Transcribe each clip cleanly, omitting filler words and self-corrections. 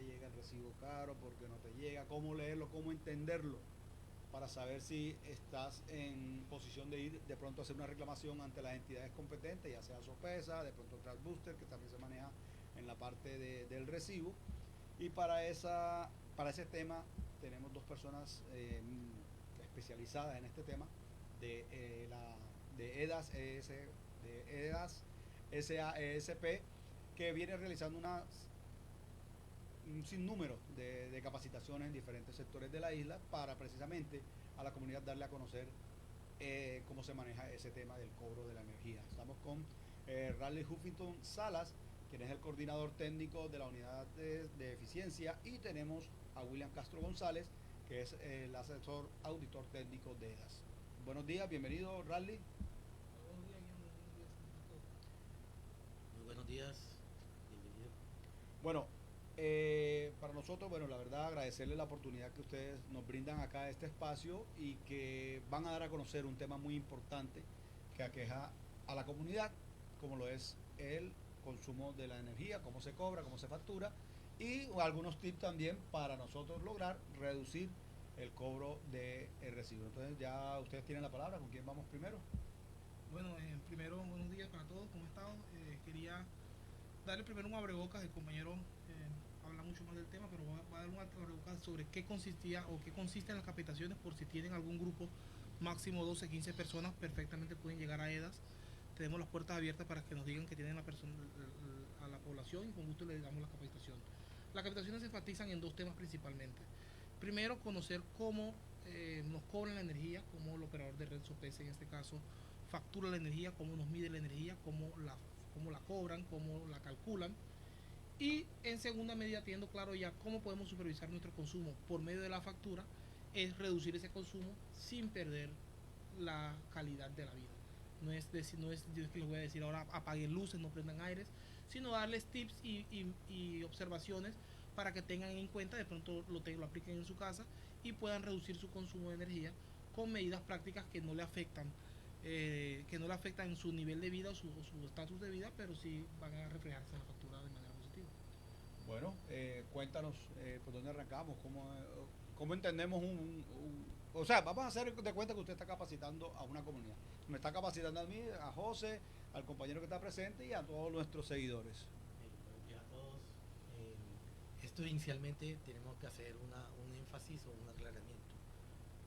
te llega el recibo caro, por qué no te llega, cómo leerlo, cómo entenderlo, para saber si estás en posición de ir de pronto a hacer una reclamación ante las entidades competentes, ya sea Sopesa, de pronto Transbuster, que también se maneja en la parte del recibo. Y para ese tema tenemos dos personas especializadas en este tema de, de EDAS, de EDAS SAESP, que viene realizando un sinnúmero de capacitaciones en diferentes sectores de la isla para precisamente a la comunidad darle a conocer cómo se maneja ese tema del cobro de la energía. Estamos con Raleigh Huffington Salas, quien es el coordinador técnico de la unidad de eficiencia, y tenemos a William Castro González, que es el asesor auditor técnico de EDAS. Buenos días, bienvenido Raleigh. Buenos días, Guillermo. Buenos días a todos. Muy buenos días, bienvenido. Bueno, para nosotros, bueno, la verdad agradecerle la oportunidad que ustedes nos brindan acá este espacio y que van a dar a conocer un tema muy importante que aqueja a la comunidad, como lo es el consumo de la energía, cómo se cobra, cómo se factura, y algunos tips también para nosotros lograr reducir el cobro del recibo. Entonces ya ustedes tienen la palabra, ¿con quién vamos primero? Bueno, primero, buenos días para todos. ¿Cómo están? Quería darle primero un abrebocas. El compañero habla mucho más del tema, pero voy a dar un abrebocas sobre qué consistía o qué consisten las capacitaciones por si tienen algún grupo, máximo 12, 15 personas, perfectamente pueden llegar a EDAS. Tenemos las puertas abiertas para que nos digan que tienen a la población y con gusto le damos la capacitación. Las capacitaciones se enfatizan en dos temas principalmente. Primero, conocer cómo nos cobran la energía, cómo el operador de red SOPES en este caso factura la energía, cómo nos mide la energía, cómo la cobran, cómo la calculan. Y en segunda medida, teniendo claro ya cómo podemos supervisar nuestro consumo por medio de la factura, es reducir ese consumo sin perder la calidad de la vida. No es que les voy a decir ahora apaguen luces, no prendan aires, sino darles tips y observaciones para que tengan en cuenta, de pronto lo apliquen en su casa y puedan reducir su consumo de energía con medidas prácticas que no le afectan en su nivel de vida o su estatus de vida, pero sí van a reflejarse en la factura de manera positiva. Bueno, cuéntanos por dónde arrancamos, cómo entendemos o sea, vamos a hacer de cuenta que usted está capacitando a una comunidad. Me está capacitando a mí, a José, al compañero que está presente y a todos nuestros seguidores. Buenos días a todos. Esto inicialmente tenemos que hacer un énfasis o un aclaramiento.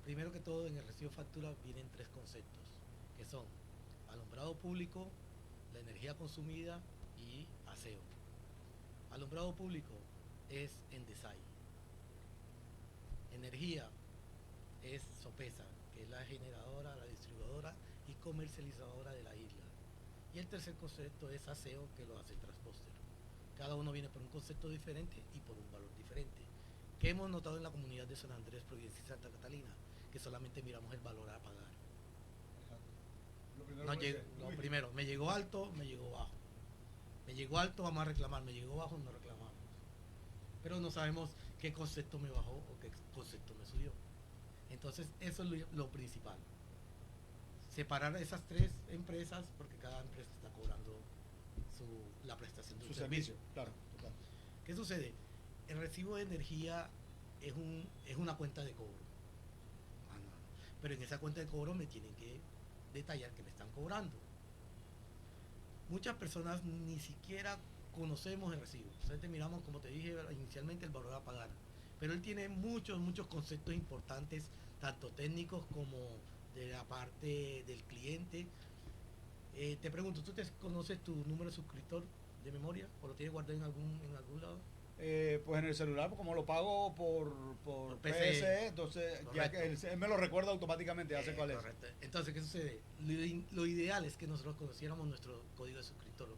Primero que todo, en el recibo de factura vienen tres conceptos, que son alumbrado público, la energía consumida y aseo. Alumbrado público es Endesai. Energía es Sopesa, que es la generadora, la distribuidora y comercializadora de la isla. Y el tercer concepto es aseo, que lo hace Transposter. Cada uno viene por un concepto diferente y por un valor diferente. ¿Qué hemos notado en la comunidad de San Andrés, Providencia y Santa Catalina? Que solamente miramos el valor a pagar. Lo primero No, puede ser, lo primero, me llegó alto, me llegó bajo. Me llegó alto, vamos a reclamar. Me llegó bajo, no reclamamos. Pero no sabemos qué concepto me bajó o qué concepto me subió. Entonces, eso es lo principal. Separar esas tres empresas porque cada empresa está cobrando la prestación de su un servicio, servicio. claro, total. ¿Qué sucede? El recibo de energía es una cuenta de cobro. Pero en esa cuenta de cobro me tienen que detallar que me están cobrando. Muchas personas ni siquiera conocemos el recibo. Solamente miramos, como te dije inicialmente, el valor a pagar. Pero él tiene muchos conceptos importantes, tanto técnicos como de la parte del cliente. Te pregunto, ¿tú te conoces tu número de suscriptor de memoria o lo tienes guardado en algún lado? Pues en el celular, pues como lo pago por Por PC. PSE, entonces ya que Correcto. él me lo recuerda automáticamente, ya sé cuál es. Correcto. Entonces, ¿qué sucede? Lo ideal es que nosotros conociéramos nuestro código de suscriptor.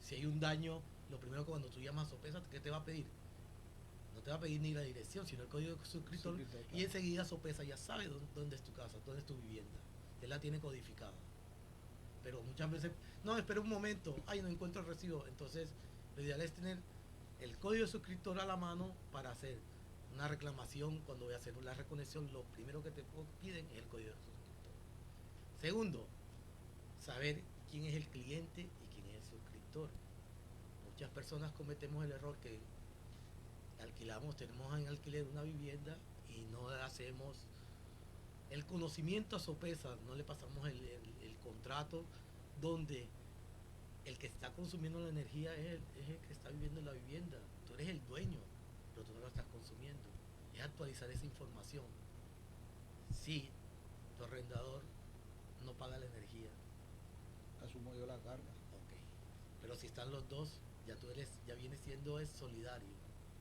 Si hay un daño, lo primero que cuando tú llamas a Sopesa, ¿qué te va a pedir? No te va a pedir ni la dirección, sino el código de suscriptor. Suscriptor, Y claro. enseguida Sopesa ya sabe dónde es tu casa, dónde es tu vivienda. Él la tiene codificada. Pero muchas veces, no, espera un momento, ay, no encuentro el recibo. Entonces, lo ideal es tener el código de suscriptor a la mano para hacer una reclamación. Cuando voy a hacer la reconexión, lo primero que te piden es el código de suscriptor. Segundo, saber quién es el cliente y quién es el suscriptor. Muchas personas cometemos el error que alquilamos, tenemos en alquiler una vivienda y no hacemos el conocimiento a Sopesa, no le pasamos el contrato donde el que está consumiendo la energía es el que está viviendo en la vivienda. Tú eres el dueño, pero tú no lo estás consumiendo. Es actualizar esa información. Si tu arrendador no paga la energía, Asumo yo la carga. ok. Pero si están los dos, ya viene siendo es solidario.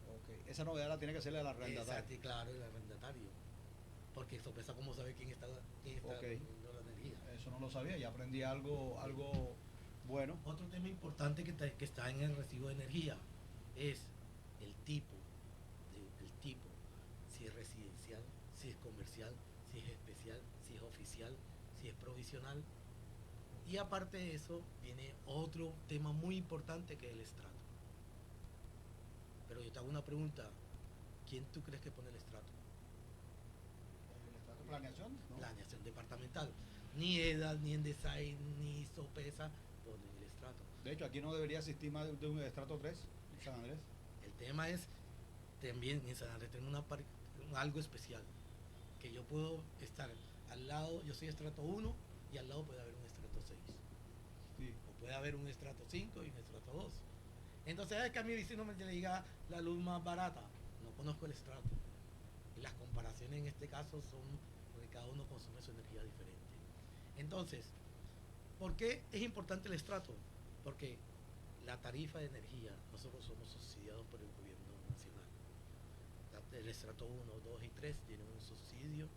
Ok. Esa novedad la tiene que hacerle al arrendatario. Exacto, claro, el arrendatario. Porque Sopesa cómo sabe quién está Ok. consumiendo la energía. Eso no lo sabía, ya aprendí algo bueno. Otro tema importante que está en el recibo de energía es el tipo, si es residencial, si es comercial, si es especial, si es oficial, si es provisional. Y aparte de eso, viene otro tema muy importante que es el estrato. Pero yo te hago una pregunta, ¿quién tú crees que pone el estrato? ¿El estrato de planeación? ¿No? Planeación departamental. Ni EDA, ni Endesign, ni Sopesa ponen el estrato. De hecho, aquí no debería existir más de un estrato 3 en San Andrés. El tema es, también en San Andrés tenemos algo especial, que yo puedo estar al lado, yo soy estrato 1 y al lado puede haber un estrato 6. Sí. O puede haber un estrato 5 y un estrato 2. Entonces es que a mi vecino me diga la luz más barata. No conozco el estrato. Y las comparaciones en este caso son porque cada uno consume su energía diferente. Entonces, ¿por qué es importante el estrato? Porque la tarifa de energía, nosotros somos subsidiados por el gobierno nacional. El estrato 1, 2 y 3 tienen un subsidio.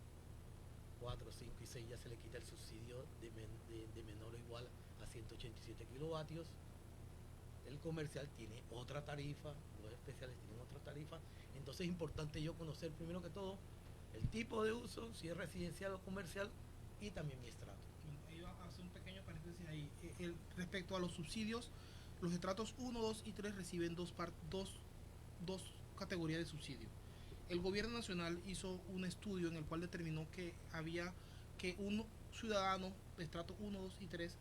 4, 5 y 6 ya se le quita el subsidio de menor o igual a 187 kilovatios. El comercial tiene otra tarifa, los especiales tienen otra tarifa. Entonces es importante yo conocer primero que todo el tipo de uso, si es residencial o comercial, y también mi estrato. Iba a hacer un pequeño paréntesis ahí. Respecto a los subsidios, los estratos 1, 2 y 3 reciben dos categorías de subsidio. El gobierno nacional hizo un estudio en el cual determinó que un ciudadano de estrato 1, 2 y 3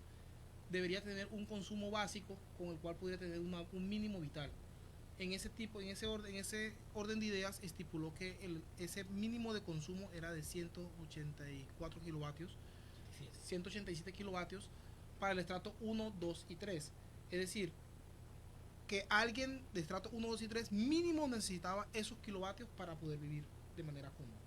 debería tener un consumo básico con el cual pudiera tener un mínimo vital. En ese orden de ideas estipuló que ese mínimo de consumo era de 184 kilovatios, 187 kilovatios para el estrato 1, 2 y 3. Es decir, que alguien de estrato 1, 2 y 3 mínimo necesitaba esos kilovatios para poder vivir de manera cómoda.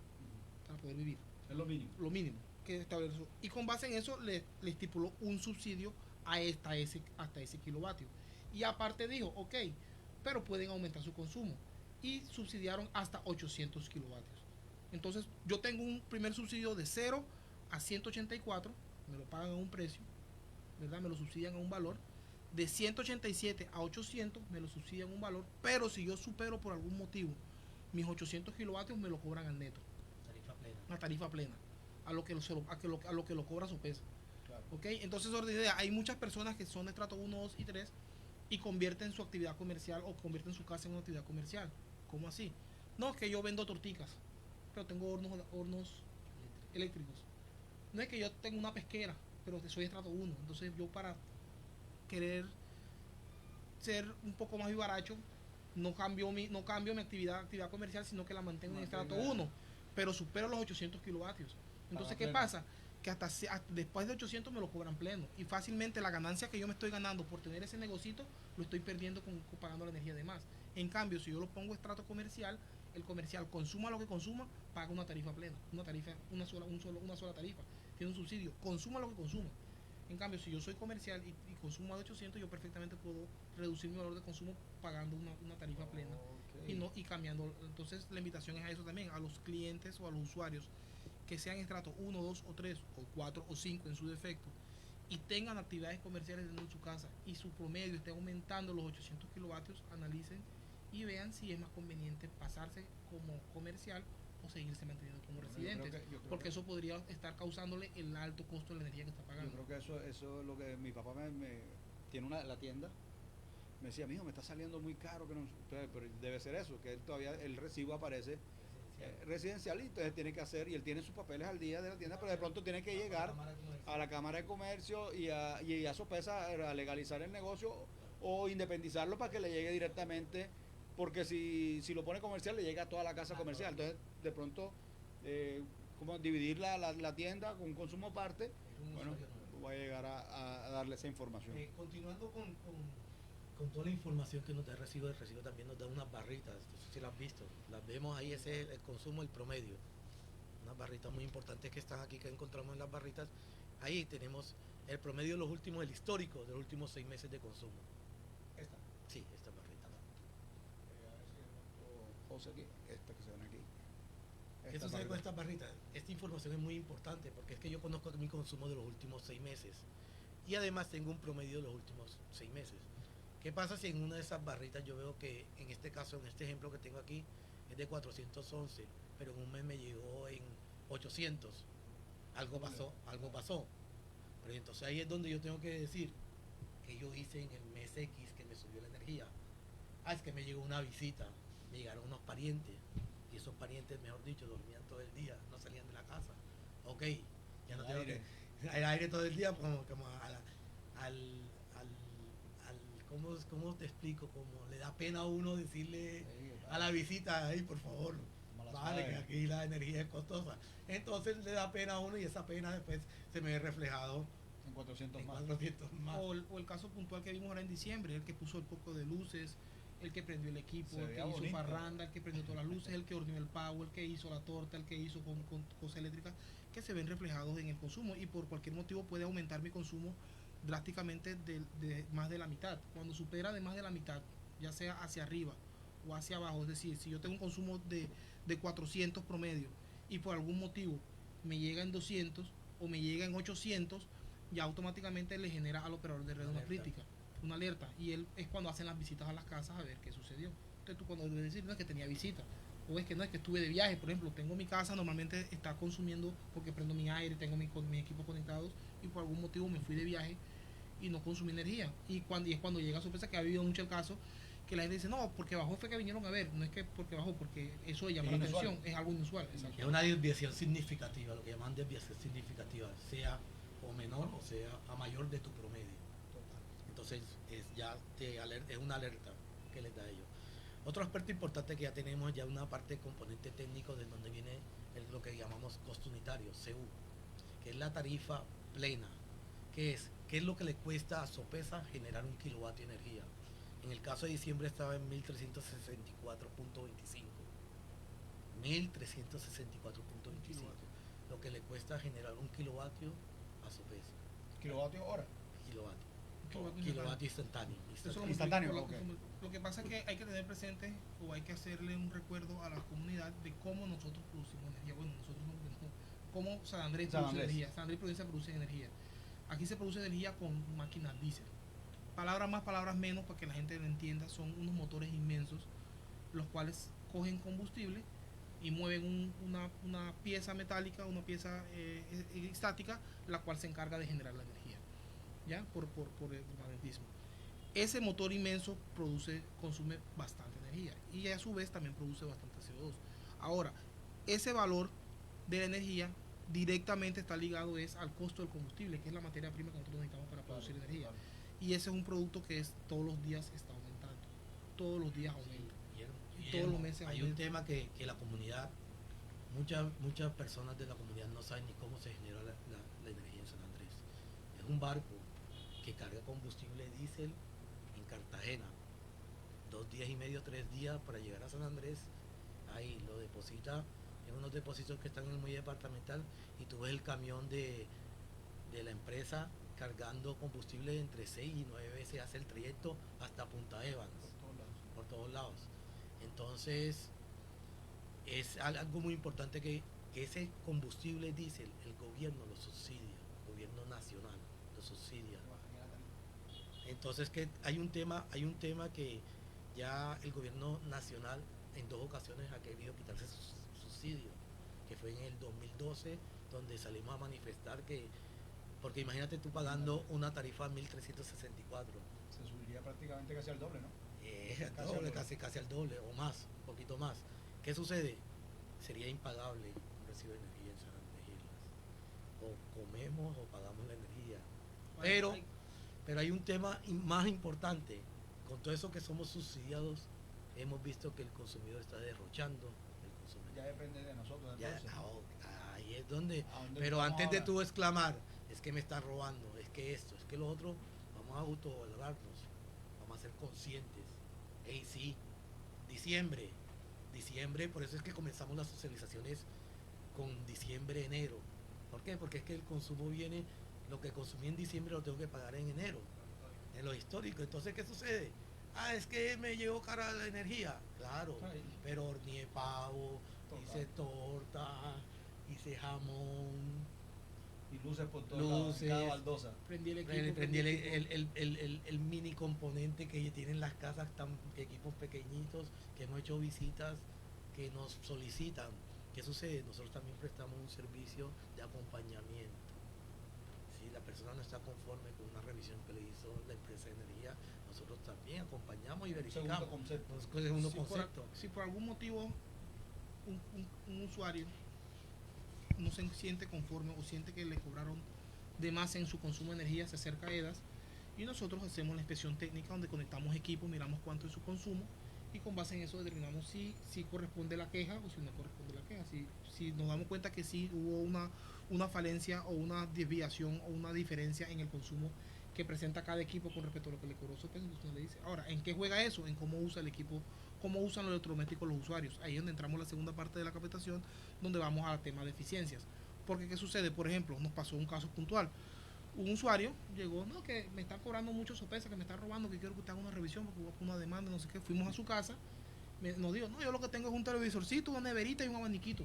Para poder vivir. Es lo mínimo. Lo mínimo que estableció. Y con base en eso le estipuló un subsidio hasta ese kilovatio. Y aparte dijo, ok, pero pueden aumentar su consumo. Y subsidiaron hasta 800 kilovatios. Entonces yo tengo un primer subsidio de 0 a 184, me lo pagan a un precio, ¿verdad? Me lo subsidian a un valor. De 187 a 800 me lo subsidian a un valor, pero si yo supero por algún motivo mis 800 kilovatios me lo cobran al neto. Tarifa plena. Una tarifa plena, a lo que lo cobra Sopesa. Claro. ¿Okay? Entonces, orden de idea, hay muchas personas que son de estrato 1, 2 y 3 y convierten su actividad comercial o convierten su casa en una actividad comercial. ¿Cómo así? No, es que yo vendo torticas, pero tengo hornos eléctricos. No es que yo tengo una pesquera, pero soy estrato 1. Entonces, yo para querer ser un poco más vivaracho, no cambio mi actividad comercial, sino que la mantengo en estrato 1, pero supero los 800 kilovatios. Entonces, ¿qué pasa? Que hasta después de 800 me lo cobran pleno, y fácilmente la ganancia que yo me estoy ganando por tener ese negocito lo estoy perdiendo pagando la energía de más. En cambio, si yo lo pongo estrato comercial, el comercial consuma lo que consuma, paga una tarifa plena, una sola tarifa, tiene un subsidio, consuma lo que consuma. En cambio, si yo soy comercial y consumo de 800, yo perfectamente puedo reducir mi valor de consumo pagando una tarifa plena. Okay. Y cambiando. Entonces, la invitación es a eso también, a los clientes o a los usuarios que sean estrato 1, 2 o 3 o 4 o 5 en su defecto y tengan actividades comerciales dentro de su casa y su promedio esté aumentando los 800 kilovatios, analicen y vean si es más conveniente pasarse como comercial o seguirse manteniendo como residentes, porque eso podría estar causándole el alto costo de la energía que está pagando. Yo creo que eso es lo que mi papá me tiene la tienda, me decía, mijo, me está saliendo muy caro, que no, entonces, pero debe ser eso, que él todavía el recibo aparece residencial y entonces tiene que hacer, y él tiene sus papeles al día de la tienda, pero de pronto tiene que llegar a la Cámara de Comercio y a Sopesa a legalizar el negocio o independizarlo para que le llegue directamente porque si lo pone comercial le llega a toda la casa comercial. Entonces, de pronto, como dividir la tienda con un consumo aparte, bueno, voy a llegar a darle esa información. Continuando con toda la información que nos da el recibo también nos da unas barritas, no sé si las has visto, las vemos ahí, ese es el consumo, el promedio, unas barritas muy importantes que están aquí, que encontramos en las barritas. Ahí tenemos el promedio de los últimos, el histórico de los últimos 6 meses de consumo. Esta. Sí, esta barrita. A ver si José aquí, esta que se ven aquí. ¿Qué sucede con estas barritas? Esta información es muy importante porque es que yo conozco mi consumo de los últimos 6 meses y además tengo un promedio de los últimos 6 meses. ¿Qué pasa si en una de esas barritas yo veo que en este caso, en este ejemplo que tengo aquí, es de 411, pero en un mes me llegó en 800? Algo pasó. Pero entonces ahí es donde yo tengo que decir que yo hice en el mes X que me subió la energía. Es que me llegó una visita, me llegaron unos parientes y esos parientes, mejor dicho, dormían todo el día, no salían de la casa. Ok, ya no tengo que... El aire todo el día, como ¿cómo te explico? Como le da pena a uno decirle a la visita, ay, por favor, vale, que aquí la energía es costosa. Entonces le da pena a uno y esa pena después se me ve reflejado en 400 más. O el caso puntual que vimos ahora en diciembre, el que puso el poco de luces, el que prendió el equipo, el que hizo parranda, el que prendió todas las luces, el que ordenó el pavo, el que hizo la torta, el que hizo con cosas eléctricas, que se ven reflejados en el consumo y por cualquier motivo puede aumentar mi consumo drásticamente de más de la mitad. Cuando supera de más de la mitad, ya sea hacia arriba o hacia abajo, es decir, si yo tengo un consumo de 400 promedio y por algún motivo me llega en 200 o me llega en 800, ya automáticamente le genera al operador de red una crítica, una alerta, y él es cuando hacen las visitas a las casas a ver qué sucedió. Entonces tú cuando debes decir, no es que tenía visita, o es que no, es que estuve de viaje, por ejemplo, tengo mi casa, normalmente está consumiendo porque prendo mi aire, tengo mi equipo conectados y por algún motivo me fui de viaje y no consumí energía. Y es cuando llega a sorpresa, que ha habido mucho el caso, que la gente dice, no, porque bajó fue que vinieron a ver, no es que porque bajó, porque eso de llamar la atención es algo inusual. Es una desviación significativa, lo que llaman desviación significativa, sea o menor o sea a mayor de tu promedio. Entonces es una alerta que les da a ellos. Otro aspecto importante que ya tenemos ya una parte de componente técnico de donde viene lo que llamamos costo unitario, CU, que es la tarifa plena, que es qué es lo que le cuesta a Sopesa generar un kilovatio de energía. En el caso de diciembre estaba en 1364.25. 1364.25. Lo que le cuesta generar un kilovatio a Sopesa. ¿Kilovatio hora? Kilovatio instantáneo. Lo que pasa es que hay que tener presente o hay que hacerle un recuerdo a la comunidad de cómo nosotros producimos energía. Bueno, nosotros no, cómo San Andrés produce energía. San Andrés Provincia produce energía. Aquí se produce energía con máquinas diésel. Palabras más, palabras menos, para que la gente lo entienda, son unos motores inmensos, los cuales cogen combustible y mueven una pieza metálica, una pieza estática, la cual se encarga de generar la energía, ¿ya? Por el magnetismo. Ese motor inmenso consume bastante energía y a su vez también produce bastante CO2. Ahora, ese valor de la energía directamente está ligado al costo del combustible, que es la materia prima que nosotros necesitamos para producir energía. Y ese es un producto que todos los días está aumentando. Todos los días aumenta. Y todos los meses hay un tema que la comunidad, muchas personas de la comunidad no saben ni cómo se genera la energía en San Andrés. Es un barco que carga combustible diésel en Cartagena, 2 días y medio, 3 días para llegar a San Andrés. Ahí lo deposita en unos depósitos que están en el muelle departamental y tú ves el camión de la empresa cargando combustible entre 6 y 9 veces, hace el trayecto hasta Punta Evans, por todos lados. Entonces es algo muy importante que ese combustible diésel el gobierno lo subsidia, el gobierno nacional lo subsidia. Entonces que hay un tema que ya el gobierno nacional en 2 ocasiones ha querido quitarse su subsidio, que fue en el 2012, donde salimos a manifestar porque imagínate tú pagando una tarifa 1364. Se subiría prácticamente casi al doble, ¿no? Casi al doble o más, un poquito más. ¿Qué sucede? Sería impagable un recibo de energía en San Andrés Islas. O comemos o pagamos la energía. Pero hay un tema más importante. Con todo eso que somos subsidiados hemos visto que el consumidor está derrochando. El consumidor. Ya depende de nosotros. Ya, Entonces. ahí es donde. ¿A dónde Pero vamos antes de ahora? tú exclamar, es que me está robando, es que esto, es que lo otro, vamos a autovalorarnos, vamos a ser conscientes. Hey, sí, diciembre, por eso es que comenzamos las socializaciones con diciembre, enero. ¿Por qué? Porque es que el consumo viene, lo que consumí en diciembre lo tengo que pagar en enero, en lo histórico. Entonces, ¿qué sucede? Ah, es que me llegó cara la energía. Claro, Ay. pero horneé pavo, Total. hice torta, hice jamón, Y luces por todos lados, luces, en cada baldosa. Prendí el equipo. prendí el mini componente que tienen las casas, equipos pequeñitos, que hemos hecho visitas, que nos solicitan. ¿Qué sucede? Nosotros también prestamos un servicio de acompañamiento. Si la persona no está conforme con una revisión que le hizo la empresa de energía, nosotros también acompañamos y verificamos. Segundo concepto. Segundo Si concepto. si por algún motivo un usuario no se siente conforme o siente que le cobraron de más en su consumo de energía, se acerca a EDAS y nosotros hacemos la inspección técnica donde conectamos equipos, miramos cuánto es su consumo y con base en eso determinamos si corresponde la queja o si no corresponde la queja. Si nos damos cuenta que sí hubo una falencia o una desviación o una diferencia en el consumo que presenta cada equipo con respecto a lo que le cobró su peso, entonces le dice, ahora, ¿en qué juega eso? En cómo usa el equipo, cómo usan los electrodomésticos los usuarios. Ahí es donde entramos la segunda parte de la capacitación, donde vamos al tema de eficiencias. Porque, ¿qué sucede? Por ejemplo, nos pasó un caso puntual. Un usuario llegó, no, que me está cobrando mucho sopesa, que me está robando, que quiero que usted haga una revisión porque hubo una demanda, no sé qué. Fuimos a su casa, nos dijo, no, yo lo que tengo es un televisorcito, una neverita y un abaniquito.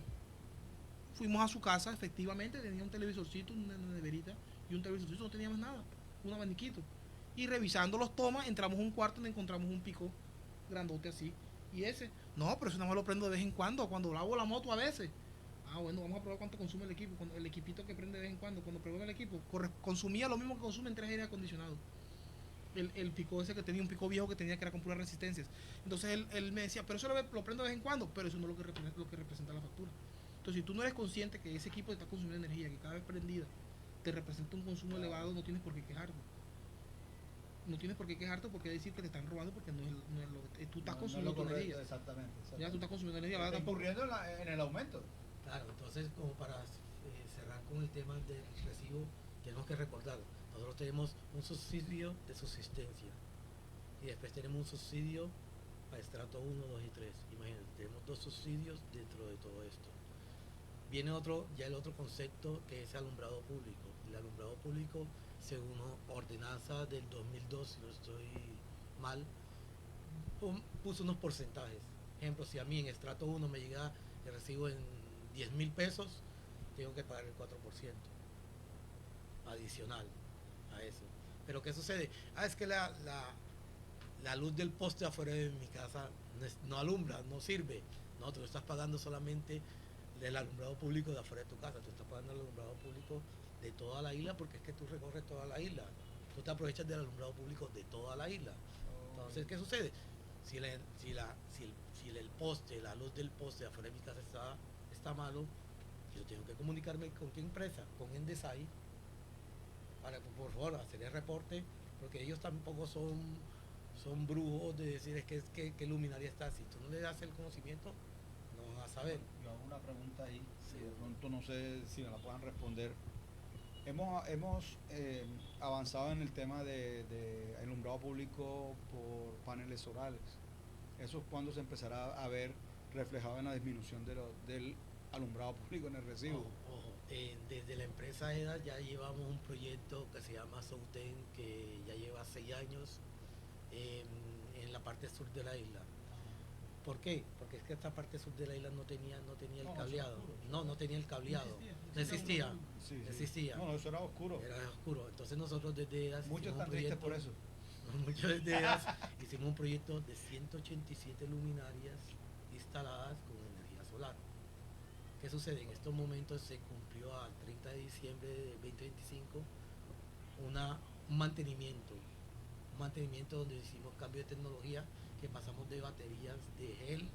Fuimos a su casa, efectivamente, tenía un televisorcito, una neverita y un televisorcito, no teníamos nada, un abaniquito. Y revisando los tomas, entramos a un cuarto donde encontramos un pico grandote así. Y ese, no, pero eso nada más lo prendo de vez en cuando lavo la moto a veces. Ah, bueno, vamos a probar cuánto consume el equipo. El equipito que prende de vez en cuando probé el equipo, consumía lo mismo que consume en 3 aire acondicionados. El pico ese que tenía, un pico viejo que tenía, que era con puras resistencias. Entonces él me decía, pero eso lo prendo de vez en cuando, pero eso no es lo que representa la factura. Entonces, si tú no eres consciente que ese equipo está consumiendo energía, que cada vez prendida te representa un consumo elevado, no tienes por qué quejarte. No tienes por qué quejarte porque decir que te están robando porque no es lo que tú estás consumiendo tu energía. Exactamente. Ya tú estás consumiendo energía. Está incurriendo en el aumento. Claro, entonces como para cerrar con el tema del recibo, tenemos que recordar, nosotros tenemos un subsidio de subsistencia y después tenemos un subsidio para estrato 1, 2 y 3. Imagínate, tenemos 2 subsidios dentro de todo esto. Viene ya el otro concepto que es alumbrado público. El alumbrado público, según ordenanza del 2002, si no estoy mal, puso unos porcentajes. Ejemplo, si a mí en estrato 1 me llega el recibo en 10,000 pesos, tengo que pagar el 4% adicional a eso. Pero ¿qué sucede? Es que la luz del poste afuera de mi casa no alumbra, no sirve. No, tú estás pagando solamente del alumbrado público de afuera de tu casa, tú estás pagando el alumbrado público de toda la isla porque es que tú recorres toda la isla. Tú te aprovechas del alumbrado público de toda la isla. Entonces, ¿qué sucede? Si el poste, la luz del poste afuera de mi casa está malo, yo tengo que comunicarme con qué empresa, con Endesai, para por favor hacer el reporte, porque ellos tampoco son brujos de decir que luminaria está. Si tú no le das el conocimiento, no vas a saber. Yo hago una pregunta ahí, Sí. de pronto no sé si me la puedan responder. Hemos avanzado en el tema de alumbrado público por paneles solares. Eso es cuando se empezará a ver reflejado en la disminución del alumbrado público en el recibo. Ojo, desde la empresa EDA ya llevamos un proyecto que se llama Souten, que ya lleva 6 años en la parte sur de la isla. ¿Por qué? Porque es que esta parte sur de la isla no tenía el cableado. No tenía el cableado. No existía. Sí, sí. Existía. No, eso era oscuro. Era oscuro. Entonces nosotros desde EDA Muchos están tristes por eso. Muchos desde EDA hicimos un proyecto de 187 luminarias instaladas con energía solar. ¿Qué sucede? En estos momentos se cumplió al 30 de diciembre de 2025 un mantenimiento donde hicimos cambio de tecnología, que pasamos de baterías de gel,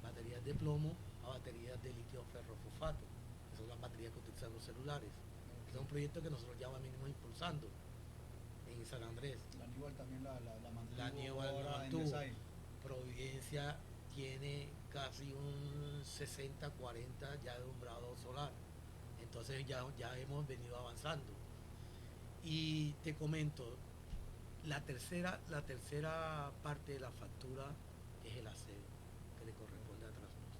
baterías de plomo, a baterías de litio ferrofosfato, que son las baterías que utilizan los celulares. Es un proyecto que nosotros ya venimos impulsando en San Andrés. La Aníbal también la mantuvo La Aníbal la ahora en mantuvo. Desai. Providencia tiene casi un 60-40 ya de alumbrado solar. Entonces ya hemos venido avanzando. Y te comento, la tercera parte de la factura es el aseo que le corresponde a Transmos.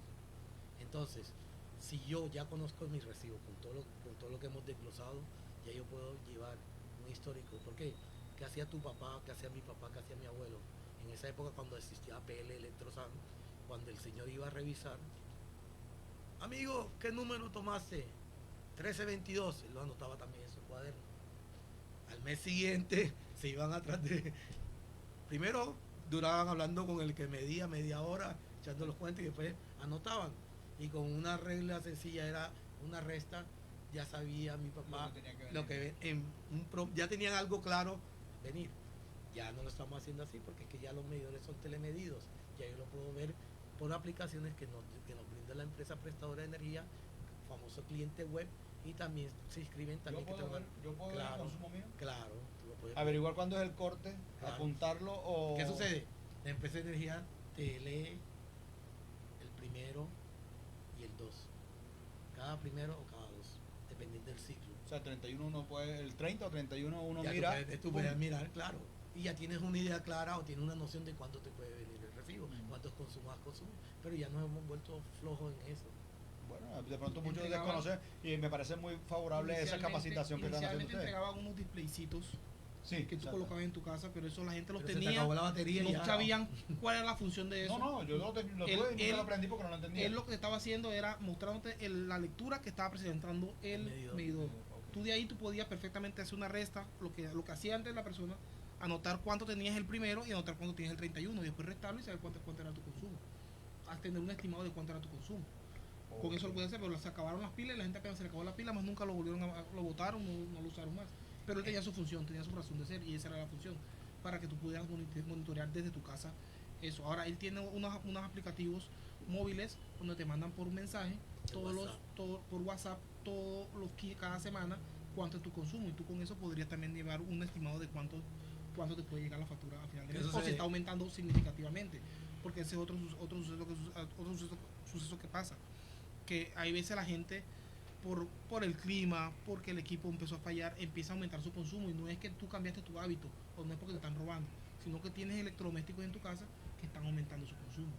Entonces, si yo ya conozco mi recibo con todo lo que hemos desglosado, ya yo puedo llevar un histórico. ¿Por qué? ¿Qué hacía tu papá? ¿Qué hacía mi papá? ¿Qué hacía mi abuelo? En esa época, cuando existía APL Electrosan, cuando el señor iba a revisar, amigo, ¿qué número tomaste? 1322. Él lo anotaba también en su cuaderno. Al mes siguiente se iban atrás de... Primero duraban hablando con el que medía media hora, echando los cuentos, y después anotaban. Y con una regla sencilla, era una resta, ya sabía mi papá lo que ya tenían algo claro venir. Ya no lo estamos haciendo así, porque es que ya los medidores son telemedidos. Ya yo lo puedo ver por aplicaciones que nos brinda la empresa prestadora de energía, famoso cliente web, y también se inscriben también. Yo puedo ver el consumo mío. Claro, tú lo puedes averiguar cuándo es el corte, claro. Apuntarlo o... ¿Qué sucede? La empresa de energía te lee el primero y el 2. Cada primero o cada 2, dependiendo del ciclo. O sea, 31 uno puede, el 30 o 31 uno ya mira. tú puedes mirar, claro. Y ya tienes una idea clara o tienes una noción de cuánto te puede venir el recibo, cuántos consumos has consumido. Pero ya nos hemos vuelto flojos en eso. Bueno, de pronto muchos desconocen y me parece muy favorable esa capacitación que están haciendo ustedes. Entregaban unos displaycitos que tú colocabas en tu casa, pero eso la gente los pero tenía, la batería, no sabían cuál era la función de eso. No, yo lo tuve y nunca lo aprendí porque no lo entendía. Él lo que estaba haciendo era mostrándote la lectura que estaba presentando el medidor. Okay. Tú de ahí tú podías perfectamente hacer una resta, lo que hacía antes la persona, anotar cuánto tenías el primero y anotar cuánto tenías el 31, y después restarlo y saber cuánto era tu consumo. Al tener un estimado de cuánto era tu consumo. Okay. Con eso lo puede hacer, pero se acabaron las pilas y la gente apenas se le acabó la pila, más nunca lo volvieron lo botaron, no lo usaron más. Pero él tenía su función, tenía su razón de ser, y esa era la función, para que tú pudieras monitorear desde tu casa eso. Ahora él tiene unos aplicativos móviles donde te mandan por un mensaje por WhatsApp cada semana cuánto es tu consumo, y tú con eso podrías también llevar un estimado de cuánto te puede llegar la factura a final de mes, o si está aumentando significativamente, porque ese es otro suceso que pasa, que hay veces la gente por el clima, porque el equipo empezó a fallar, empieza a aumentar su consumo, y no es que tú cambiaste tu hábito, o no es porque te están robando, sino que tienes electrodomésticos en tu casa que están aumentando su consumo.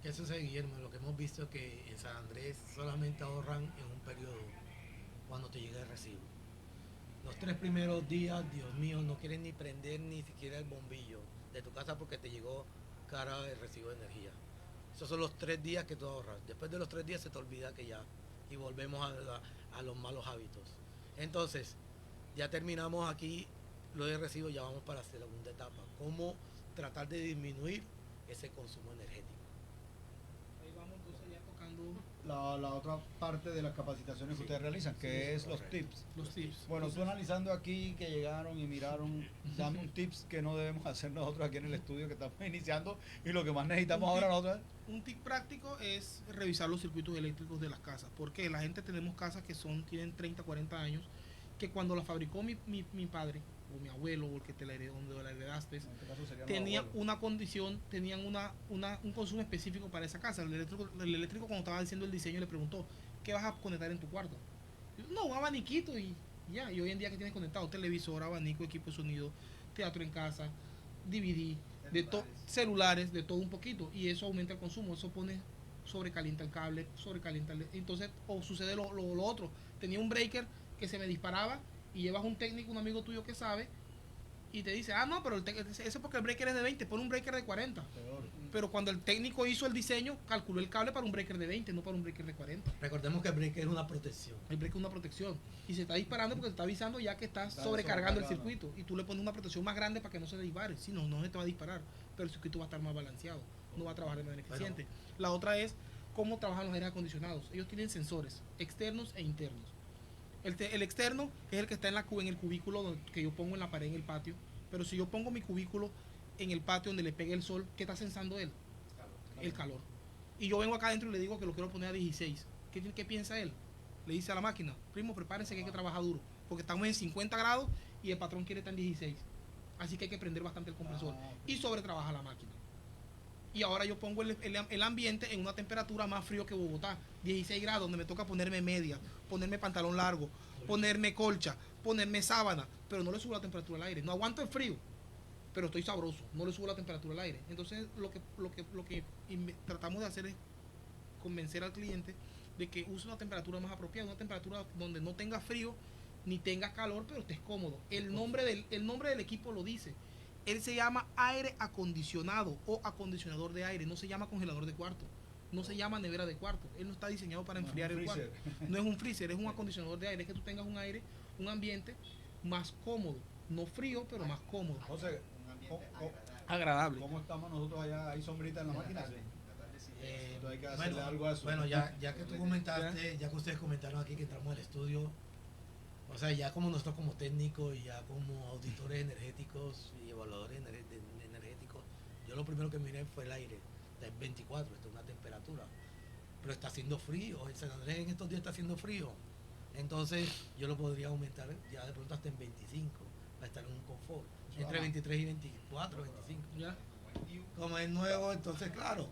¿Qué sucede, Guillermo? Lo que hemos visto es que en San Andrés solamente ahorran en un periodo cuando te llega el recibo. Los 3 primeros días, Dios mío, no quieren ni prender ni siquiera el bombillo de tu casa porque te llegó cara el recibo de energía. Esos son los 3 días que tú ahorras. Después de los 3 días se te olvida que ya, y volvemos a los malos hábitos. Entonces, ya terminamos aquí lo de recibo, ya vamos para la segunda etapa. ¿Cómo tratar de disminuir ese consumo energético? Ahí vamos entonces ya tocando la otra parte de las capacitaciones que ustedes realizan, que es los tips. Los tips. Bueno, tú analizando aquí que llegaron y miraron, dame un tips que no debemos hacer nosotros aquí en el estudio que estamos iniciando, y lo que más necesitamos ahora nosotros. Un tip práctico es revisar los circuitos eléctricos de las casas, porque la gente tenemos casas que tienen 30, 40 años, que cuando la fabricó mi padre o mi abuelo, o el que te la heredaste, tenían una condición, tenían un consumo específico para esa casa. El eléctrico cuando estaba haciendo el diseño le preguntó, ¿qué vas a conectar en tu cuarto? No, un abaniquito y ya. Y hoy en día, ¿qué tienes conectado? Televisor, abanico, equipo de sonido, teatro en casa, DVD, celulares, de todo un poquito, y eso aumenta el consumo. Eso sobrecalienta el cable, entonces, o sucede lo otro. Tenía un breaker que se me disparaba, y llevas un técnico, un amigo tuyo que sabe, y te dice, no, pero eso es porque el breaker es de 20, pon un breaker de 40. Peor. Pero cuando el técnico hizo el diseño, calculó el cable para un breaker de 20, no para un breaker de 40. Recordemos que el breaker es una protección. El breaker es una protección, y se está disparando porque te está avisando ya que estás sobrecargando el circuito, y tú le pones una protección más grande para que no se dispare. Si no se te va a disparar, pero el circuito va a estar más balanceado, no va a trabajar de manera eficiente. La otra es cómo trabajan los aires acondicionados. Ellos tienen sensores externos e internos. El externo es el que está en el cubículo que yo pongo en la pared en el patio, pero si yo pongo mi cubículo en el patio donde le pegue el sol, ¿qué está sensando él? El calor. Y yo vengo acá adentro y le digo que lo quiero poner a 16. ¿Qué piensa él? Le dice a la máquina, primo, prepárense que hay que trabajar duro, porque estamos en 50 grados y el patrón quiere estar en 16. Así que hay que prender bastante el compresor y sobretrabaja la máquina. y ahora yo pongo el ambiente en una temperatura más frío que Bogotá, 16 grados, donde me toca ponerme media, ponerme pantalón largo, ponerme colcha, ponerme sábana, pero no le subo la temperatura al aire. No aguanto el frío, pero estoy sabroso, no le subo la temperatura al aire. Entonces lo que tratamos de hacer es convencer al cliente de que use una temperatura más apropiada, una temperatura donde no tenga frío ni tenga calor, pero estés cómodo. El nombre del equipo lo dice. Él se llama aire acondicionado o acondicionador de aire, no se llama congelador de cuarto, no se llama nevera de cuarto. Él no está diseñado para enfriar el cuarto. No es un freezer, es un acondicionador de aire, es que tú tengas un aire, un ambiente más cómodo, no frío, pero más cómodo. José, agradable. ¿Cómo estamos nosotros allá? ¿Hay sombrita en la máquina? Hay que hacerle Bueno, algo a eso. bueno, ya que tú comentaste, ya que ustedes comentaron aquí que entramos al estudio, o sea, ya como nosotros como técnicos y ya como auditores energéticos y evaluadores energéticos, yo lo primero que miré fue el aire. Está en 24, está en una temperatura, pero está haciendo frío. En San Andrés en estos días está haciendo frío. Entonces yo lo podría aumentar ya de pronto hasta en 25, para estar en un confort. Entre 23 y 24, 25. ¿Ya? Como es nuevo, entonces claro.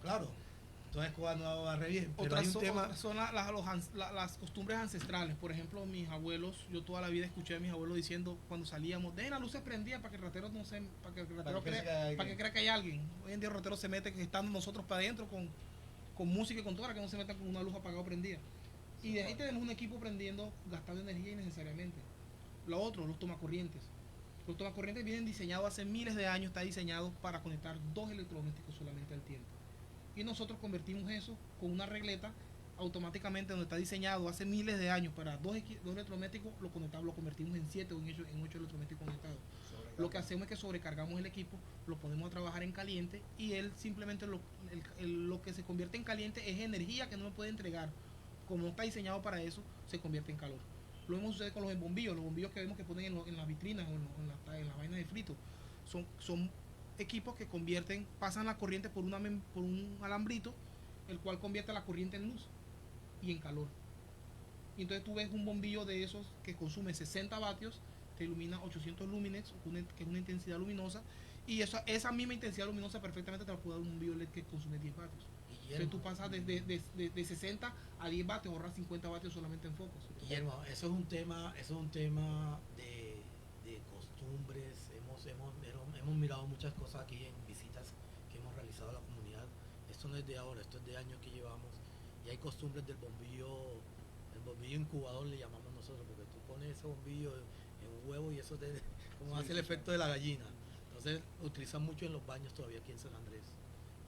Entonces cuando va re bien. Pero hay un tema. Son las costumbres ancestrales. Por ejemplo, mis abuelos, yo toda la vida escuché a mis abuelos diciendo cuando salíamos, dejen las luces prendidas para que el ratero no se, para que el ratero crea que hay alguien. Hoy en día el ratero se mete estando nosotros para adentro con música y con todo, para que no se metan con una luz apagada o prendida. Y de ahí tenemos un equipo prendiendo, gastando energía innecesariamente. Lo otro, los tomacorrientes. Los tomacorrientes vienen diseñados hace miles de años, está diseñado para conectar 2 electrodomésticos solamente al tiempo. Y nosotros convertimos eso con una regleta automáticamente, donde está diseñado hace miles de años para 2 electrodomésticos, lo convertimos en 7 o en 8 electrodomésticos conectados. Lo que hacemos es que sobrecargamos el equipo, lo ponemos a trabajar en caliente y él simplemente lo que se convierte en caliente es energía que no me puede entregar. Como no está diseñado para eso, se convierte en calor. Lo mismo sucede con los bombillos que vemos que ponen en las vitrinas o en las vainas de frito. Son equipos que pasan la corriente por un alambrito, el cual convierte la corriente en luz y en calor. Y entonces tú ves un bombillo de esos que consume 60 vatios, te ilumina 800 lúmenes, que es una intensidad luminosa, y esa misma intensidad luminosa perfectamente te va a poder dar un bombillo LED que consume 10 vatios. Entonces tú pasas de 60 a 10 vatios, ahorras 50 vatios solamente en focos. Guillermo, eso es un tema de costumbres. Hemos mirado muchas cosas aquí en visitas que hemos realizado a la comunidad. Esto no es de ahora, esto es de años que llevamos. Y hay costumbres del bombillo, el bombillo incubador le llamamos nosotros, porque tú pones ese bombillo en un huevo y eso como hace el efecto de la gallina. Entonces lo utilizan mucho en los baños todavía aquí en San Andrés.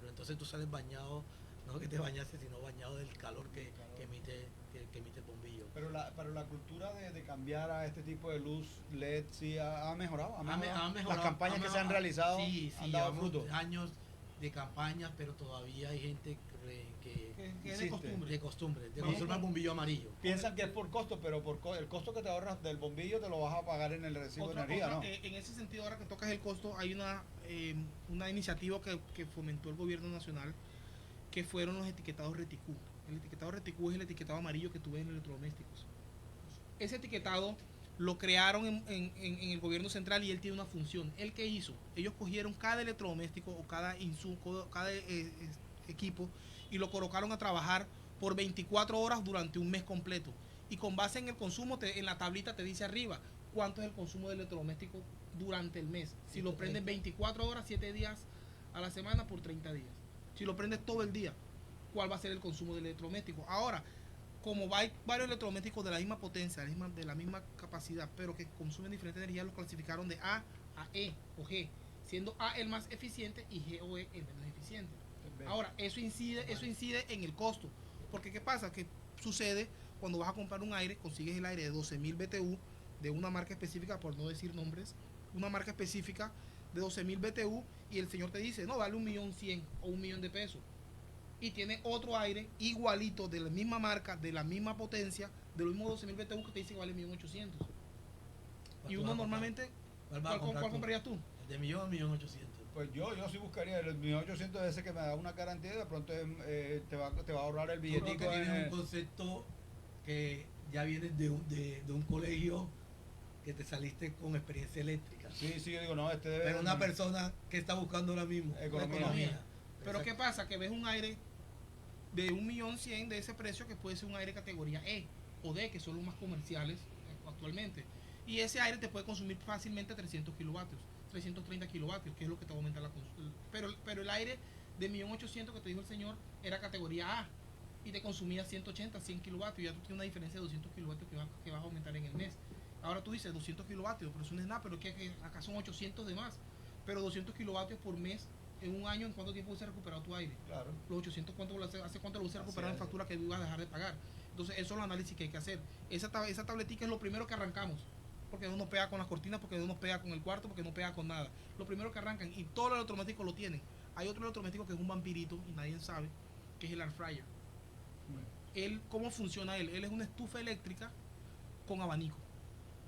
Pero entonces tú sales bañado, no que te bañaste, sino bañado del calor que emite el bombillo. Pero la cultura de cambiar a este tipo de luz LED sí ha mejorado. Ha mejorado. Las campañas que se han realizado han dado fruto. Años de campañas, pero todavía hay gente que es de costumbre consumir el bombillo amarillo. Piensan que es por costo, pero el costo que te ahorras del bombillo te lo vas a pagar en el recibo de energía, ¿no? En ese sentido, ahora que tocas el costo, hay una iniciativa que fomentó el gobierno nacional, que fueron los etiquetados Reticú. El etiquetado Reticú es el etiquetado amarillo que tú ves en electrodomésticos. Ese etiquetado lo crearon en el gobierno central y él tiene una función. ¿El qué hizo? Ellos cogieron cada electrodoméstico o cada equipo y lo colocaron a trabajar por 24 horas durante un mes completo. Y con base en el consumo, en la tablita te dice arriba cuánto es el consumo de electrodoméstico durante el mes. Si lo prendes 24 horas, 7 días a la semana, por 30 días. Si lo prendes todo el día, ¿cuál va a ser el consumo del electrodoméstico? Ahora, como hay varios electrodomésticos de la misma potencia, de la misma capacidad, pero que consumen diferente energía, los clasificaron de A a E o G, siendo A el más eficiente y G o E el menos eficiente. Ahora, eso incide en el costo, porque ¿qué pasa? Que sucede cuando vas a comprar un aire, consigues el aire de 12.000 BTU de una marca específica, por no decir nombres, una marca específica de 12.000 BTU, y el señor te dice, no, dale 1.100.000 o 1.000.000 de pesos. Y tiene otro aire igualito, de la misma marca, de la misma potencia, de los mismos 12.000 BTU, que te dice que vale 1.800.000. Y uno normalmente, ¿cuál comprarías tú? El de 1.800.000. Pues yo sí buscaría el 1.800.000 ese que me da una garantía, de pronto te va a ahorrar el billetico. Creo que tiene un concepto que ya viene de un colegio que te saliste con experiencia eléctrica. Sí, yo digo, no, Pero una persona que está buscando ahora mismo economía. Pero ¿qué pasa? Que ves un aire de 1.100.000 de ese precio que puede ser un aire categoría E o D, que son los más comerciales actualmente. Y ese aire te puede consumir fácilmente 300 kilovatios, 330 kilovatios, que es lo que te va a aumentar la consumo. Pero el aire de 1.800.000 que te dijo el señor era categoría A y te consumía 180, 100 kilovatios. Y ya tú tienes una diferencia de 200 kilovatios que vas a aumentar en el mes. Ahora tú dices 200 kilovatios, pero eso no es nada, pero es que acá son 800 de más. Pero 200 kilovatios por mes en un año, ¿en cuánto tiempo se ha recuperado tu aire? Claro. Los 800, ¿hace cuánto lo vas a recuperar en factura que ibas a dejar de pagar? Entonces, eso es el análisis que hay que hacer. Esa tabletica es lo primero que arrancamos, porque no nos pega con las cortinas, porque no nos pega con el cuarto, porque no pega con nada. Lo primero que arrancan, y todos los electrodomésticos lo tienen. Hay otro electrodoméstico que es un vampirito, y nadie sabe, que es el air fryer. ¿Cómo funciona él? Él es una estufa eléctrica con abanico.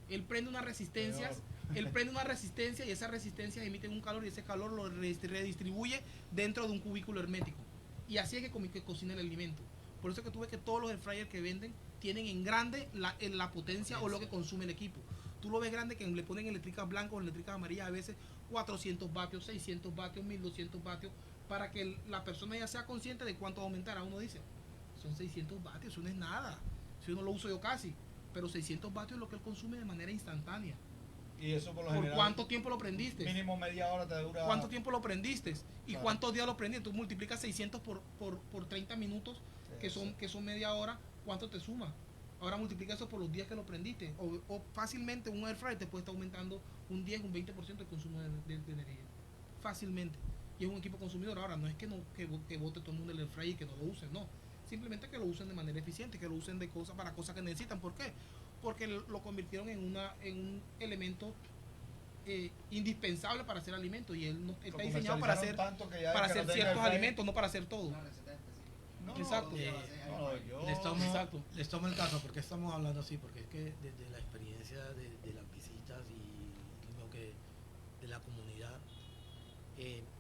Él prende unas resistencias, y esa resistencia emite un calor y ese calor lo redistribuye dentro de un cubículo hermético. Y así es que cocina el alimento. Por eso es que tú ves que todos los air fryers que venden tienen en grande la potencia o lo que consume el equipo. Tú lo ves grande que le ponen eléctricas blancas o eléctricas amarillas, a veces 400 vatios, 600 vatios, 1200 vatios, para que la persona ya sea consciente de cuánto aumentará. Uno dice, son 600 vatios, eso no es nada. Si uno lo uso yo casi, pero 600 vatios es lo que él consume de manera instantánea. Y eso por lo ¿Por general, cuánto tiempo lo prendiste? mínimo media hora te dura. ¿Cuánto tiempo lo prendiste? ¿Y claro, cuántos días lo prendiste? Tú multiplicas 600 por 30 minutos, que son media hora, ¿cuánto te suma? Ahora multiplica eso por los días que lo prendiste. O fácilmente un air fryer te puede estar aumentando un 10, un 20% de consumo de energía. Fácilmente. Y es un equipo consumidor. Ahora, no es que vote todo el mundo el air fryer y que no lo usen, no. Simplemente que lo usen de manera eficiente, que lo usen para cosas que necesitan. ¿Por qué? Porque lo convirtieron en un elemento indispensable para hacer alimentos, y él está diseñado para hacer ciertos alimentos, no para hacer todo. Exacto. Les tomo el caso, porque estamos hablando así, porque es que desde la experiencia de las visitas y lo que de la comunidad,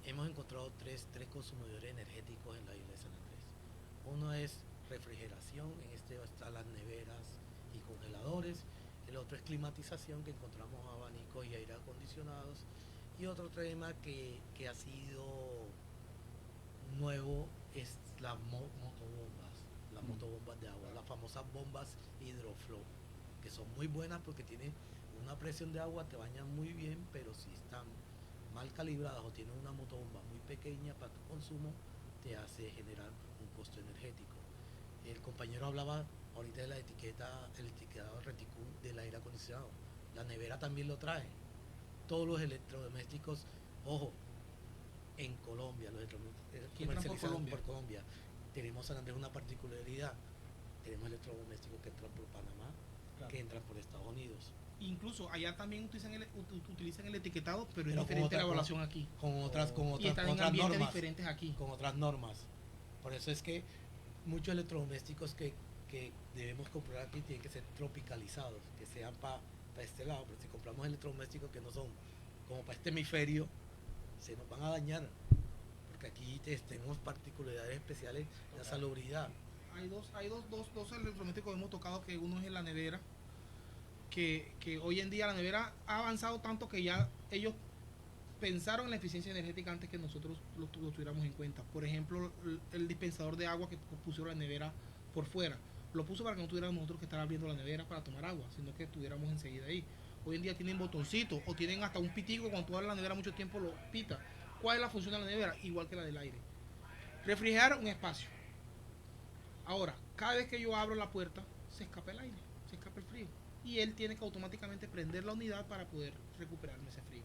hemos encontrado tres consumidores energéticos en la isla de San Andrés. Uno es refrigeración, en este están las neveras y congeladores. El otro es climatización, que encontramos abanicos y aire acondicionados. Y otro tema que ha sido nuevo es las motobombas de agua, las famosas bombas Hydroflow, que son muy buenas porque tienen una presión de agua, te bañan muy bien, pero si están mal calibradas o tienen una motobomba muy pequeña para tu consumo, te hace generar un costo energético. El compañero hablaba ahorita de el etiquetado reticún del aire acondicionado. La nevera también lo trae. Todos los electrodomésticos, ojo, en Colombia, los electrodomésticos comercializados por Colombia. Tenemos San Andrés una particularidad. Tenemos electrodomésticos que entran por Panamá, claro, que entran por Estados Unidos. Incluso allá también utilizan el etiquetado, pero es diferente la evaluación aquí. Con otras normas diferentes aquí. Con otras normas. Por eso es que muchos electrodomésticos que debemos comprar aquí tienen que ser tropicalizados, que sean para este lado. Pero si compramos electrodomésticos que no son como para este hemisferio, se nos van a dañar, porque aquí tenemos particularidades especiales de la salubridad. Hay dos electrodomésticos que hemos tocado, que uno es en la nevera, que hoy en día la nevera ha avanzado tanto que ya ellos pensaron en la eficiencia energética antes que nosotros lo tuviéramos en cuenta. Por ejemplo, el dispensador de agua que pusieron la nevera por fuera, lo puso para que no tuviéramos nosotros que estar abriendo la nevera para tomar agua, sino que estuviéramos enseguida ahí. Hoy en día tienen botoncitos o tienen hasta un pitico, cuando tú abres la nevera mucho tiempo lo pita. ¿Cuál es la función de la nevera? Igual que la del aire. Refrigerar un espacio. Ahora, cada vez que yo abro la puerta, se escapa el aire, se escapa el frío. Y él tiene que automáticamente prender la unidad para poder recuperarme ese frío.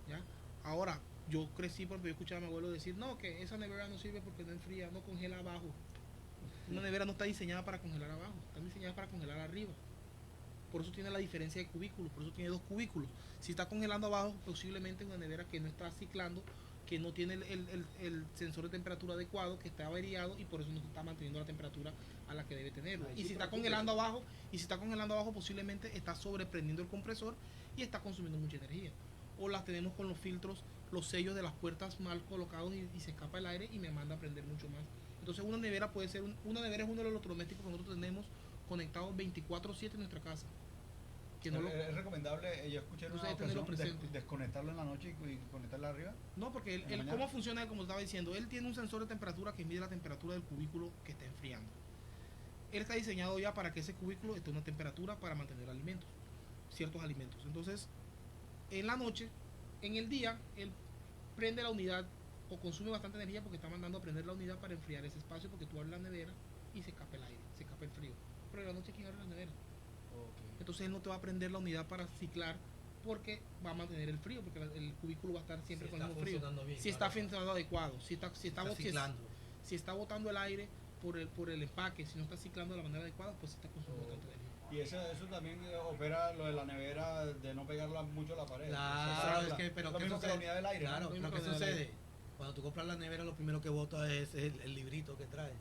¿Ya? Ahora, yo crecí porque yo escuchaba a mi abuelo decir, no, que esa nevera no sirve porque no enfría, no congela abajo. Una nevera no está diseñada para congelar abajo, está diseñada para congelar arriba. Por eso tiene la diferencia de cubículos, por eso tiene 2 cubículos. Si está congelando abajo, posiblemente es una nevera que no está ciclando, que no tiene el sensor de temperatura adecuado, que está averiado y por eso no está manteniendo la temperatura a la que debe tenerlo. Y si está congelando abajo, posiblemente está sobreprendiendo el compresor y está consumiendo mucha energía. O las tenemos con los filtros, los sellos de las puertas mal colocados y se escapa el aire y me manda a prender mucho más. Entonces una nevera puede ser, una nevera es uno de los electrodomésticos que nosotros tenemos conectados 24/7 en nuestra casa. Que no lo, Es recomendable, yo escuché en entonces una hay que tenerlo ocasión presente. desconectarlo en la noche y conectarlo arriba. No, porque ¿En la él mañana? cómo funciona, como estaba diciendo, él tiene un sensor de temperatura que mide la temperatura del cubículo que está enfriando. Él está diseñado ya para que ese cubículo esté a una temperatura para mantener alimentos, ciertos alimentos. Entonces, en la noche, en el día, él prende la unidad o consume bastante energía porque está mandando a prender la unidad para enfriar ese espacio, porque tú abres la nevera y se escapa el aire, se escapa el frío. Pero en la noche, ¿quién abre la nevera? Entonces él no te va a prender la unidad para ciclar porque va a mantener el frío, porque el cubículo va a estar siempre Si con el está mismo frío. funcionando bien, Si está claro. funcionando adecuado, Está ciclando. si está botando el aire por el empaque, si no está ciclando de la manera adecuada, pues está consumiendo tanta energía. Y eso también opera lo de la nevera, de no pegarla mucho a la pared. Claro, Eso es que, pero lo ¿qué mismo que sucede? la unidad del aire, Claro, ¿no? Lo mismo pero ¿qué que la unidad del sucede? Cuando tú compras la nevera, lo primero que botas es el librito que trae.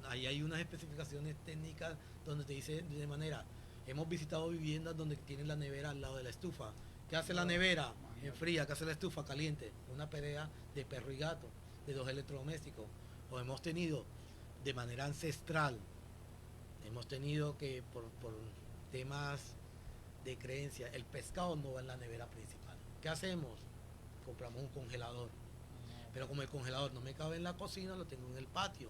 Ahí hay unas especificaciones técnicas donde te dice de manera, hemos visitado viviendas donde tienen la nevera al lado de la estufa. ¿Qué hace la nevera? Fría. ¿Qué hace la estufa? Caliente. Una pelea de perro y gato, de dos electrodomésticos. O hemos tenido de manera ancestral, hemos tenido que por temas de creencia, el pescado no va en la nevera principal. ¿Qué hacemos? Compramos un congelador. Pero como el congelador no me cabe en la cocina, lo tengo en el patio.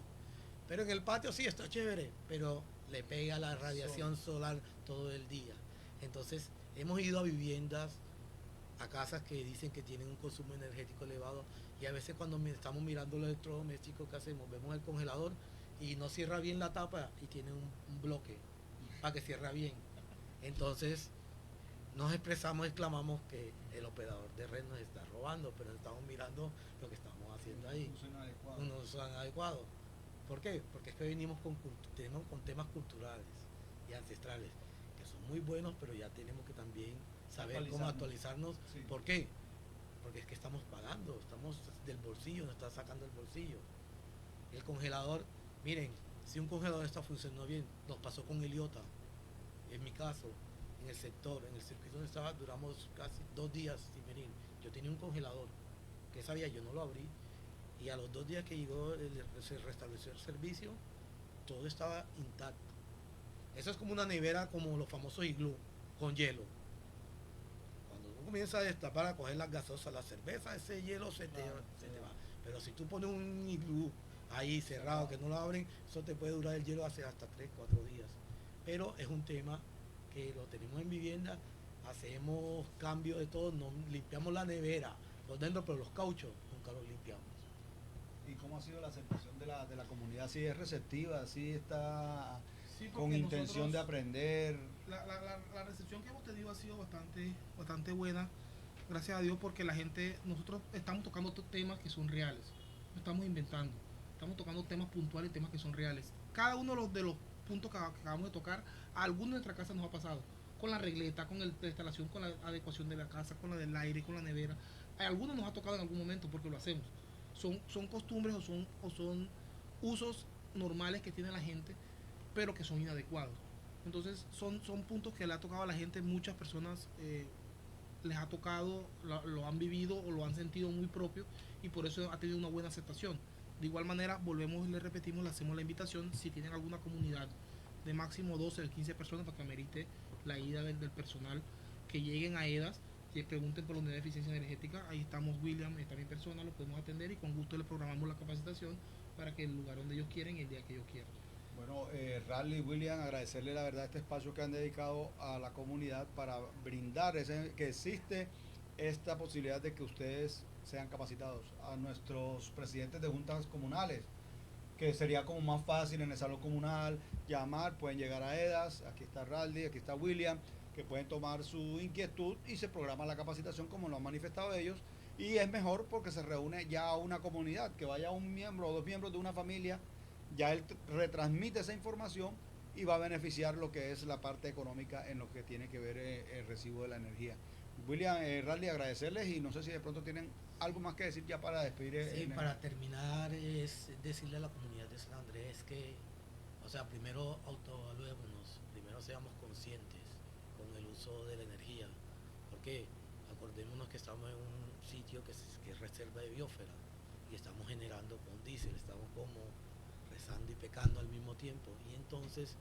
Pero en el patio sí está chévere, pero le pega la radiación solar todo el día. Entonces, hemos ido a viviendas, a casas que dicen que tienen un consumo energético elevado, y a veces cuando estamos mirando los electrodomésticos, ¿qué hacemos? Vemos el congelador y no cierra bien la tapa y tiene un bloque para que cierre bien. Entonces, nos expresamos, exclamamos que el operador de red nos está robando, pero estamos mirando lo que estamos haciendo ahí. Un uso inadecuado. ¿Por qué? Porque es que venimos tenemos con temas culturales y ancestrales que son muy buenos, pero ya tenemos que también saber cómo actualizarnos. Sí. ¿Por qué? Porque es que estamos pagando, estamos del bolsillo, nos está sacando el bolsillo. El congelador, miren, si un congelador está funcionando bien, nos pasó con Eliota, en mi caso, en el sector, en el circuito donde estaba, duramos casi 2 días sin venir. Yo tenía un congelador, que sabía, yo no lo abrí, y a los 2 días que llegó, se restableció el servicio, todo estaba intacto. Eso es como una nevera, como los famosos iglú, con hielo. Cuando uno comienza a destapar, a coger las gasosas, la cerveza, ese hielo se te va. Pero si tú pones un iglú ahí cerrado, que no lo abren, eso te puede durar el hielo hace hasta 3, 4 días. Pero es un tema que lo tenemos en vivienda, hacemos cambio de todo, nos limpiamos la nevera por dentro, pero los cauchos nunca los limpiamos. ¿Y cómo ha sido la aceptación de la comunidad? ¿Sí es receptiva? ¿Sí está Sí, con porque intención de aprender? La recepción que hemos tenido ha sido bastante buena, gracias a Dios, porque la gente, nosotros estamos tocando temas que son reales, no estamos inventando, estamos tocando temas puntuales, temas que son reales. Cada uno de los puntos que acabamos de tocar, a alguno de nuestra casa nos ha pasado, con la regleta, con la instalación, con la adecuación de la casa, con la del aire, con la nevera. A algunos nos ha tocado en algún momento porque lo hacemos. Son costumbres o son usos normales que tiene la gente, pero que son inadecuados. Entonces son puntos que le ha tocado a la gente. Muchas personas les ha tocado, lo han vivido o lo han sentido muy propio, y por eso ha tenido una buena aceptación. De igual manera, volvemos y le repetimos, le hacemos la invitación, si tienen alguna comunidad de máximo 12 o 15 personas, para que amerite la ida del personal, que lleguen a EDAS, que pregunten por la unidad de eficiencia energética. Ahí estamos William, está mi persona, lo podemos atender, y con gusto le programamos la capacitación para que el lugar donde ellos quieren, el día que ellos quieran. Bueno, Rally y William, agradecerle la verdad este espacio que han dedicado a la comunidad para brindar que existe esta posibilidad de que ustedes sean capacitados. A nuestros presidentes de juntas comunales, que sería como más fácil en el salón comunal llamar, pueden llegar a EDAS, aquí está Rally, aquí está William, que pueden tomar su inquietud y se programa la capacitación como lo han manifestado ellos. Y es mejor porque se reúne ya una comunidad, que vaya un miembro o 2 miembros de una familia, ya él retransmite esa información y va a beneficiar lo que es la parte económica en lo que tiene que ver el recibo de la energía. William, Rally, agradecerles, y no sé si de pronto tienen algo más que decir ya para despedir. Sí, para terminar, es decirle a la comunidad de San Andrés que, o sea, primero autoevaluémonos, primero seamos conscientes con el uso de la energía, porque acordémonos que estamos en un sitio que es reserva de biosfera y estamos generando con diésel, estamos como rezando y pecando al mismo tiempo, y entonces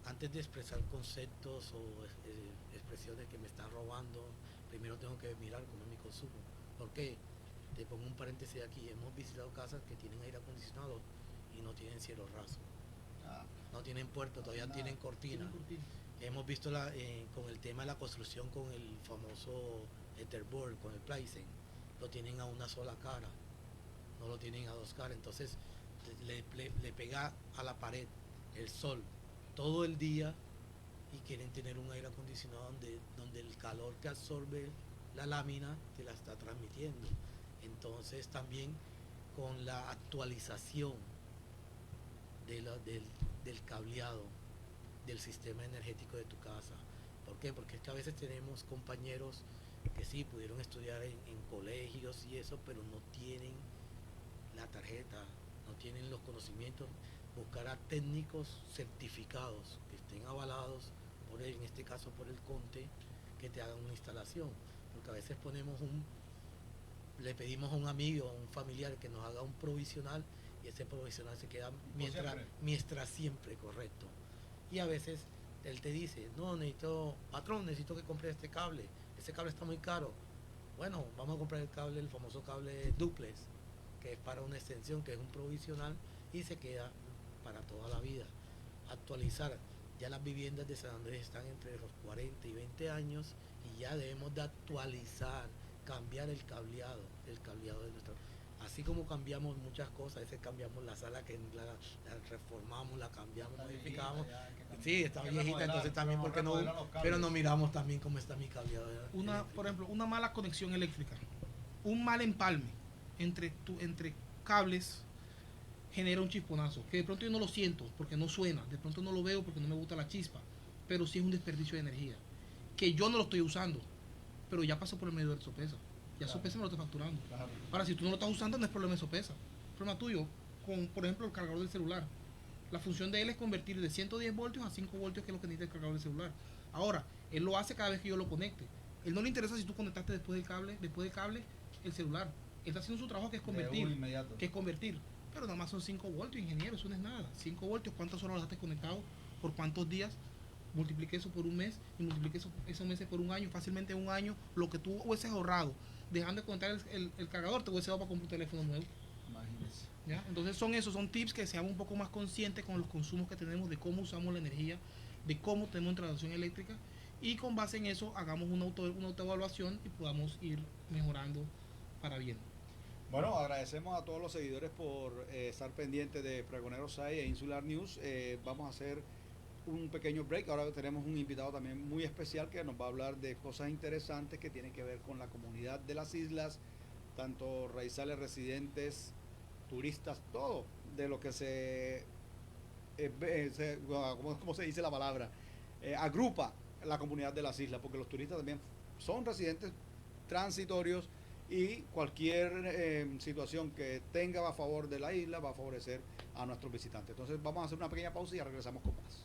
antes de expresar conceptos o expresiones cuándo, primero tengo que mirar cómo es mi consumo. ¿Por qué? Te pongo un paréntesis aquí, hemos visitado casas que tienen aire acondicionado y no tienen cielo raso, no tienen puerto, todavía tienen cortina. Hemos visto con el tema de la construcción con el famoso Etherboard, con el Pleisen, lo tienen a una sola cara, no lo tienen a dos caras, entonces le pega a la pared el sol todo el día y quieren tener un aire acondicionado donde el calor que absorbe la lámina te la está transmitiendo. Entonces también con la actualización del cableado del sistema energético de tu casa. ¿Por qué? Porque es que a veces tenemos compañeros que sí pudieron estudiar en colegios y eso, pero no tienen la tarjeta, no tienen los conocimientos. Buscar a técnicos certificados que estén avalados por él, en este caso por el CONTE, que te hagan una instalación. Porque a veces le pedimos a un amigo, a un familiar que nos haga un provisional y ese provisional se queda mientras siempre, correcto. Y a veces él te dice, no, patrón, necesito que compre este cable, ese cable está muy caro. Bueno, vamos a comprar el famoso cable duplex, que es para una extensión, que es un provisional y se queda para toda la vida. Actualizar, ya las viviendas de San Andrés están entre los 40 y 20 años y ya debemos de actualizar, cambiar el cableado de nuestra. Así como cambiamos muchas cosas, a veces cambiamos la sala, que la reformamos, la cambiamos, está modificamos. Sí, está viejita, entonces también, porque no, pero no miramos también cómo está mi cableado. Por ejemplo, una mala conexión eléctrica, un mal empalme entre cables genera un chisponazo, que de pronto yo no lo siento porque no suena, de pronto no lo veo porque no me gusta la chispa, pero sí es un desperdicio de energía, que yo no lo estoy usando, pero ya pasó por el medio del Sopesa. Ya Sopesa me lo está facturando. Claro. Ahora, si tú no lo estás usando, no es problema de Sopesa. El problema tuyo, con, por ejemplo, el cargador del celular. La función de él es convertir de 110 voltios a 5 voltios, que es lo que necesita el cargador del celular. Ahora, él lo hace cada vez que yo lo conecte. Él no le interesa si tú conectaste después del cable, el celular. Él está haciendo su trabajo, que es convertir. Pero nada más son 5 voltios, ingeniero, eso no es nada. 5 voltios, ¿cuántas horas lo has conectado? ¿Por cuántos días? Multiplique eso por un mes y multiplique esos meses por un año. Fácilmente un año, lo que tú hubieses ahorrado dejando de conectar el cargador, te hubiese dado para comprar un teléfono nuevo. Imagínese. ¿Ya? Entonces son tips que seamos un poco más conscientes con los consumos que tenemos, de cómo usamos la energía, de cómo tenemos instalación eléctrica, y con base en eso hagamos una autoevaluación y podamos ir mejorando para bien. Bueno, agradecemos a todos los seguidores por estar pendientes de Pregonero SAI e Insular News. Vamos a hacer un pequeño break. Ahora tenemos un invitado también muy especial que nos va a hablar de cosas interesantes que tienen que ver con la comunidad de las islas, tanto raizales, residentes, turistas, todo de lo que ¿cómo se dice la palabra? Agrupa la comunidad de las islas, porque los turistas también son residentes transitorios y cualquier situación que tenga a favor de la isla va a favorecer a nuestros visitantes. Entonces vamos a hacer una pequeña pausa y ya regresamos con más.